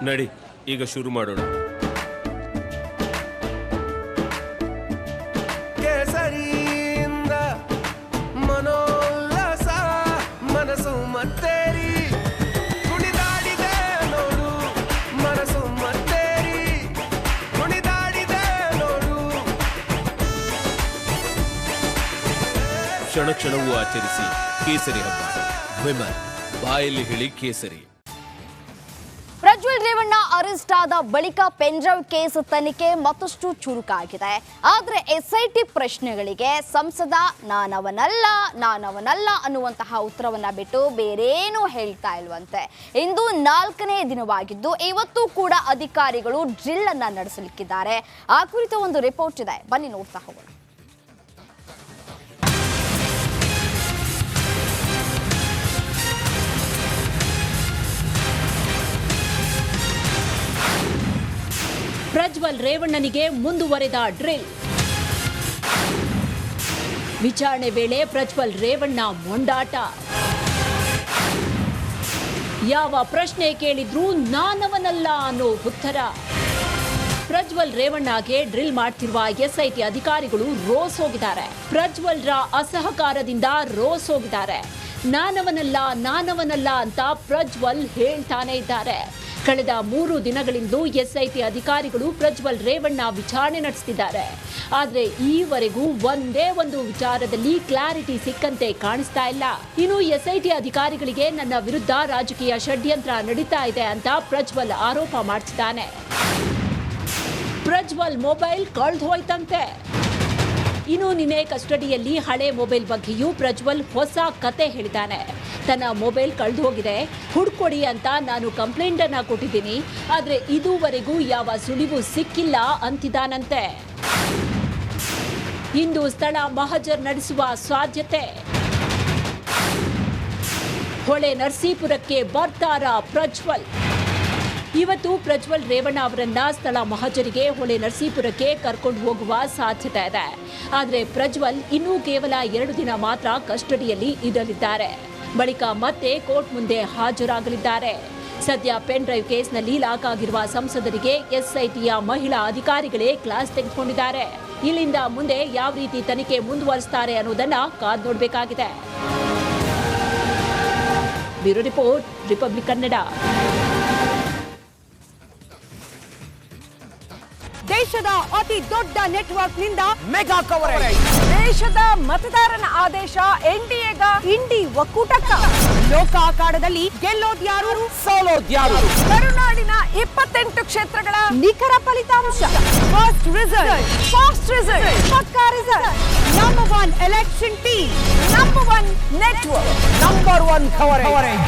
ನಡಿ ಈಗ ಶುರು ಮಾಡೋಣ. ಕೇಸರಿಯಿಂದ ಮನೋಲ್ಲಾಸ ಮನಸ್ಸು ಮತ್ತೇರಿ ಕುಣಿದಾಡಿದೆ ನೋಡು, ಮನಸ್ಸು ಮತ್ತೇರಿ ಕುಣಿದಾಡಿದೆ ನೋಡು. ಕ್ಷಣ ಕ್ಷಣವೂ ಆಚರಿಸಿ ಕೇಸರಿ ಹಬ್ಬ. ವಿಮಲ್ ಬಾಯಲ್ಲಿ ಹೇಳಿ ಕೇಸರಿ. ಪ್ರಜ್ವಲ್ ರೇವಣ್ಣ ಅರೆಸ್ಟ್ ಆದ ಬಳಿಕ ಪೆನ್ಡ್ರೈವ್ ಕೇಸ್ ತನಿಖೆ ಮತ್ತಷ್ಟು ಚುರುಕಾಗಿದೆ. ಆದರೆ ಎಸ್ಐಟಿ ಪ್ರಶ್ನೆಗಳಿಗೆ ಸಂಸದ ನಾನವನಲ್ಲ ಅನ್ನುವಂತಹ ಉತ್ತರವನ್ನ ಬಿಟ್ಟು ಬೇರೇನೂ ಹೇಳ್ತಾ ಇಲ್ವಂತೆ. ಇಂದು 4ನೇ ದಿನವಾಗಿದ್ದು ಇವತ್ತು ಕೂಡ ಅಧಿಕಾರಿಗಳು ಡ್ರಿಲ್ ಅನ್ನ ನಡೆಸಲಿಕ್ಕಿದ್ದಾರೆ. ಆ ಕುರಿತ ಒಂದು ರಿಪೋರ್ಟ್ ಇದೆ, ಬನ್ನಿ ನೋಡ್ತಾ ಹೋಗೋಣ. ಪ್ರಜ್ವಲ್ ರೇವಣ್ಣನಿಗೆ ಮುಂದುವರೆದ ಡ್ರಿಲ್. ವಿಚಾರಣೆ ವೇಳೆ ಪ್ರಜ್ವಲ್ ರೇವಣ್ಣ ಮೊಂಡಾಟ. ಯಾವ ಪ್ರಶ್ನೆ ಕೇಳಿದ್ರೂ ನಾನವನಲ್ಲ ಅನ್ನೋ ಉತ್ತರ. ಪ್ರಜ್ವಲ್ ರೇವಣ್ಣಗೆ ಡ್ರಿಲ್ ಮಾಡ್ತಿರುವ ಎಸ್ಐಟಿ ಅಧಿಕಾರಿಗಳು ರೋಸ್ ಹೋಗಿದ್ದಾರೆ. ಪ್ರಜ್ವಲ್ ರ ಅಸಹಕಾರದಿಂದ ರೋಸ್ ಹೋಗಿದ್ದಾರೆ. ನಾನವನಲ್ಲ ಅಂತ ಪ್ರಜ್ವಲ್ ಹೇಳ್ತಾನೆ ಇದ್ದಾರೆ. ಕಳೆದ 3 ದಿನಗಳಿಂದ ಎಸ್ಐಟಿ ಅಧಿಕಾರಿಗಳು ಪ್ರಜ್ವಲ್ ರೇವಣ್ಣ ವಿಚಾರಣೆ ನಡೆಸುತ್ತಿದ್ದಾರೆ. ಆದರೆ ಈವರೆಗೂ ಒಂದೇ ಒಂದು ವಿಚಾರದಲ್ಲಿ ಕ್ಲಾರಿಟಿ ಸಿಕ್ಕಂತೆ ಕಾಣಿಸ್ತಾ ಇಲ್ಲ. ಇನ್ನು ಎಸ್ಐಟಿ ಅಧಿಕಾರಿಗಳಿಗೆ ನನ್ನ ವಿರುದ್ಧ ರಾಜಕೀಯ ಷಡ್ಯಂತ್ರ ನಡೀತಾ ಇದೆ ಅಂತ ಪ್ರಜ್ವಲ್ ಆರೋಪ ಮಾಡಿಸಿದ್ದಾನೆ. ಪ್ರಜ್ವಲ್ ಮೊಬೈಲ್ ಕಳೆದು ಹೋಯ್ತಂತೆ. ಇನ್ನು ನಿನ್ನೆ ಕಸ್ಟಡಿಯಲ್ಲಿ ಹಳೆ ಮೊಬೈಲ್ ಬಗ್ಗೆಯೂ ಪ್ರಜ್ವಲ್ ಹೊಸ ಕತೆ ಹೇಳಿದ್ದಾನೆ. ತನ್ನ ಮೊಬೈಲ್ ಕಳೆದು ಹೋಗಿದೆ, ಹುಡ್ಕೊಡಿ ಅಂತ ನಾನು ಕಂಪ್ಲೇಂಟ್ ಅನ್ನ ಕೊಟ್ಟಿದ್ದೀನಿ, ಆದ್ರೆ ಇದುವರೆಗೂ ಯಾವ ಸುಳಿವು ಸಿಕ್ಕಿಲ್ಲ ಅಂತಿದ್ದಾನಂತೆ. ಇಂದು ಸ್ಥಳ ಮಹಜರ್ ನಡೆಸುವ ಸಾಧ್ಯತೆ. ಹೊಳೆ ನರಸೀಪುರಕ್ಕೆ ಬರ್ತಾರ ಪ್ರಜ್ವಲ್. ಇವತ್ತು ಪ್ರಜ್ವಲ್ ರೇವಣ್ಣ ಅವರನ್ನ ಸ್ಥಳ ಮಹಜರಿಗೆ ಹೊಳೆ ನರಸೀಪುರಕ್ಕೆ ಕರ್ಕೊಂಡು ಹೋಗುವ ಸಾಧ್ಯತೆ ಇದೆ. ಆದರೆ ಪ್ರಜ್ವಲ್ ಇನ್ನೂ ಕೇವಲ 2 ದಿನ ಮಾತ್ರ ಕಸ್ಟಡಿಯಲ್ಲಿ ಇರಲಿದ್ದಾರೆ. ಬಳಿಕ ಮತ್ತೆ ಕೋರ್ಟ್ ಮುಂದೆ ಹಾಜರಾಗಲಿದ್ದಾರೆ. ಸದ್ಯ ಪೆನ್ ಡ್ರೈವ್ ಕೇಸ್ನಲ್ಲಿ ಲಾಕ್ ಆಗಿರುವ ಸಂಸದರಿಗೆ ಎಸ್ಐಟಿಯ ಮಹಿಳಾ ಅಧಿಕಾರಿಗಳೇ ಕ್ಲಾಸ್ ತೆಗೆದುಕೊಂಡಿದ್ದಾರೆ. ಇಲ್ಲಿಂದ ಮುಂದೆ ಯಾವ ರೀತಿ ತನಿಖೆ ಮುಂದುವರಿಸುತ್ತಾರೆ ಅನ್ನೋದನ್ನ ಕಾದು ನೋಡಬೇಕಾಗಿದೆ. Bureau report, republic Kannada. ದೇಶದ ಅತಿ ದೊಡ್ಡ ನೆಟ್ವರ್ಕ್ ನಿಂದ ಮೆಗಾ ಕವರೇಜ್. ದೇಶದ ಮತದಾರನ ಆದೇಶ ಎನ್ಡಿಎಗ ಇಂಡಿ ಒಕ್ಕೂಟಕ್ಕ. ಲೋಕ ಅಖಾಡದಲ್ಲಿ ಗೆಲ್ಲೋದ್ಯಾರು ಸೋಲೋದ್ಯಾರು. ಕರುನಾಡಿನ 28 ಕ್ಷೇತ್ರಗಳ ನಿಖರ ಫಲಿತಾಂಶ. ಫಾಸ್ಟ್ ರಿಸಲ್ಟ್, ಪಕ್ಕಾ result. Number 1 election team, number 1 network, number 1 coverage.